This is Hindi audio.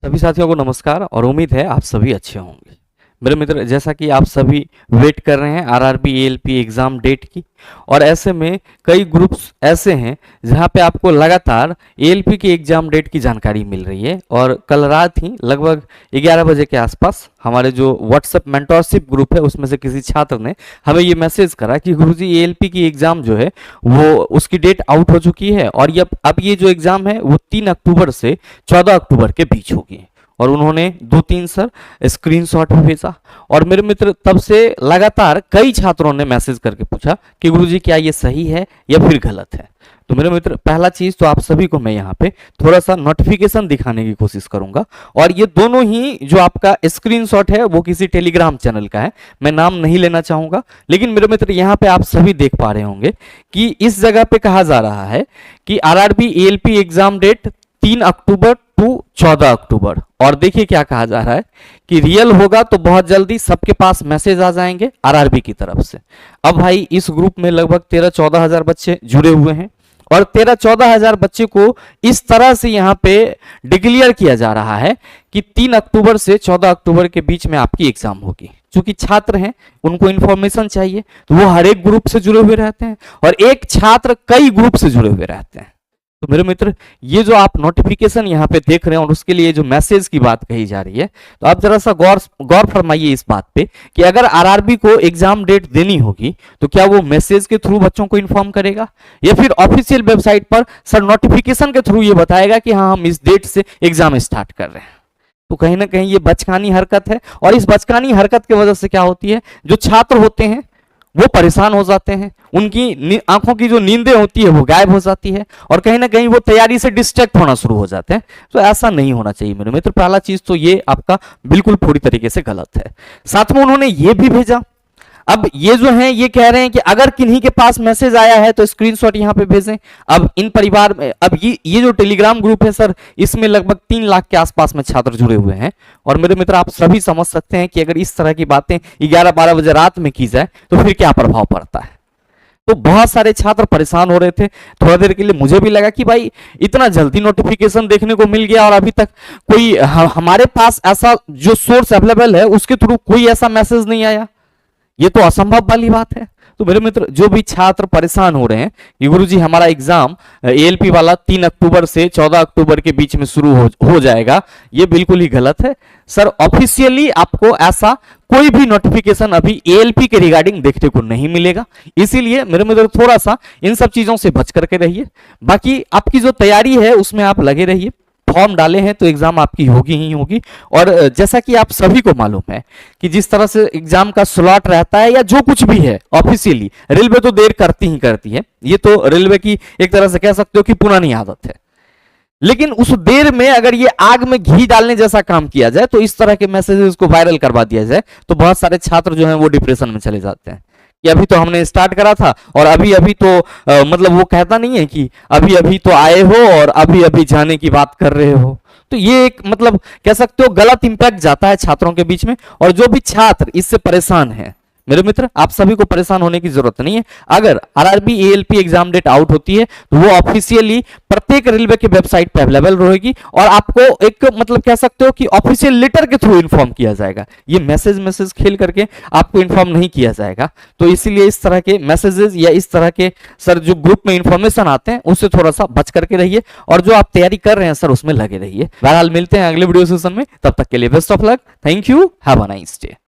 सभी साथियों को नमस्कार और उम्मीद है आप सभी अच्छे होंगे। मेरे मित्र, जैसा कि आप सभी वेट कर रहे हैं आरआरबी एएलपी एग्ज़ाम डेट की, और ऐसे में कई ग्रुप्स ऐसे हैं जहां पे आपको लगातार एएलपी की एग्ज़ाम डेट की जानकारी मिल रही है। और कल रात ही लगभग 11 बजे के आसपास हमारे जो व्हाट्सएप मेंटरशिप ग्रुप है उसमें से किसी छात्र ने हमें ये मैसेज करा कि गुरुजी एएलपी की एग्ज़ाम जो है वो उसकी डेट आउट हो चुकी है और ये अब ये जो एग्ज़ाम है वो 3 अक्टूबर से 14 अक्टूबर के बीच होगी। और उन्होंने 2-3 सर स्क्रीनशॉट भी भेजा। और मेरे मित्र, तब से लगातार कई छात्रों ने मैसेज करके पूछा कि गुरुजी क्या ये सही है या फिर गलत है। तो मेरे मित्र, पहला चीज तो आप सभी को मैं यहाँ पे थोड़ा सा नोटिफिकेशन दिखाने की कोशिश करूंगा। और ये दोनों ही जो आपका स्क्रीनशॉट है वो किसी टेलीग्राम चैनल का है, मैं नाम नहीं लेना चाहूंगा। लेकिन मेरे मित्र, यहाँ पे आप सभी देख पा रहे होंगे कि इस जगह पे कहा जा रहा है कि RRB ALP exam date 3 October to 14 October. और देखिए क्या कहा जा रहा है कि रियल होगा तो बहुत जल्दी सबके पास मैसेज आ जाएंगे आरआरबी की तरफ से। अब भाई इस ग्रुप में लगभग 13-14 हजार बच्चे जुड़े हुए हैं और 13-14 हजार बच्चे को इस तरह से यहाँ पे डिक्लेयर किया जा रहा है कि 3 अक्टूबर से 14 अक्टूबर के बीच में आपकी एग्जाम होगी। क्योंकि छात्र हैं, उनको इंफॉर्मेशन चाहिए, तो वो हर एक ग्रुप से जुड़े हुए रहते हैं और एक छात्र कई ग्रुप से जुड़े हुए रहते हैं। तो मेरे मित्र, ये जो आप नोटिफिकेशन यहाँ पे देख रहे हैं और उसके लिए जो मैसेज की बात कही जा रही है, तो आप जरा सा गौर फरमाइए इस बात पे कि अगर आरआरबी को एग्जाम डेट देनी होगी तो क्या वो मैसेज के थ्रू बच्चों को इन्फॉर्म करेगा या फिर ऑफिशियल वेबसाइट पर सर नोटिफिकेशन के थ्रू ये बताएगा कि हाँ हम इस डेट से एग्जाम स्टार्ट कर रहे हैं। तो कहीं ना कहीं ये बचकानी हरकत है। और इस बचकानी हरकत की वजह से क्या होती है, जो छात्र होते हैं वो परेशान हो जाते हैं, उनकी आंखों की जो नींदें होती है वो गायब हो जाती है और कहीं ना कहीं वो तैयारी से डिस्ट्रैक्ट होना शुरू हो जाते हैं। तो ऐसा नहीं होना चाहिए मेरे मित्र। पहला चीज तो ये आपका बिल्कुल पूरी तरीके से गलत है। साथ में उन्होंने ये भी भेजा, अब ये जो है ये कह रहे हैं कि अगर किन्हीं के पास मैसेज आया है तो स्क्रीनशॉट यहाँ पे भेजें। अब इन परिवार में, अब ये जो टेलीग्राम ग्रुप है सर, इसमें लगभग 3 लाख के आसपास में छात्र जुड़े हुए हैं। और मेरे मित्र, आप सभी समझ सकते हैं कि अगर इस तरह की बातें 11-12 बजे रात में की जाए तो फिर क्या प्रभाव पड़ता है। तो बहुत सारे छात्र परेशान हो रहे थे। थोड़ा देर के लिए मुझे भी लगा कि भाई इतना जल्दी नोटिफिकेशन देखने को मिल गया और अभी तक कोई हमारे पास ऐसा जो सोर्स अवेलेबल है उसके थ्रू कोई ऐसा मैसेज नहीं आया। ये तो असंभव वाली बात है। तो मेरे मित्र, जो भी छात्र परेशान हो रहे हैं कि गुरुजी हमारा एग्जाम एएलपी वाला 3 अक्टूबर से 14 अक्टूबर के बीच में शुरू हो जाएगा, ये बिल्कुल ही गलत है। सर ऑफिशियली आपको ऐसा कोई भी नोटिफिकेशन अभी एएलपी के रिगार्डिंग देखने को नहीं मिलेगा। इसीलिए मेरे मित्र, थोड़ा सा इन सब चीजों से बच करके रहिए। बाकी आपकी जो तैयारी है उसमें आप लगे रहिए। फॉर्म डाले हैं तो एग्जाम आपकी होगी ही होगी। और जैसा कि आप सभी को मालूम है कि जिस तरह से एग्जाम का स्लॉट रहता है या जो कुछ भी है ऑफिशियली, रेलवे तो देर करती ही करती है। ये तो रेलवे की एक तरह से कह सकते हो कि पुरानी आदत है। लेकिन उस देर में अगर ये आग में घी डालने जैसा काम किया जाए, तो इस तरह के मैसेजेस को वायरल करवा दिया जाए, तो बहुत सारे छात्र जो हैं वो डिप्रेशन में चले जाते हैं कि अभी तो हमने स्टार्ट करा था और अभी अभी तो मतलब वो कहता नहीं है कि अभी अभी तो आए हो और अभी अभी जाने की बात कर रहे हो। तो ये एक मतलब कह सकते हो गलत इंपैक्ट जाता है छात्रों के बीच में। और जो भी छात्र इससे परेशान है, मेरे मित्र, आप सभी को परेशान होने की जरूरत नहीं है। अगर RRB ALP exam date out होती है तो वो ऑफिशियली प्रत्येक रेलवे के वेबसाइट पे अवेलेबल रहेगी और आपको एक मतलब कह सकते हो कि ऑफिशियल लेटर के थ्रू इन्फॉर्म किया जाएगा। ये मैसेज खेल करके आपको इन्फॉर्म नहीं किया जाएगा। तो इसीलिए इस तरह के मैसेजेस या इस तरह के सर जो ग्रुप में इंफॉर्मेशन आते हैं उससे थोड़ा सा बच करके रहिए और जो आप तैयारी कर रहे हैं सर उसमें लगे रहिए। बहरहाल मिलते हैं अगले वीडियो सेशन में, तब तक के लिए best of luck. Thank you, have a nice day.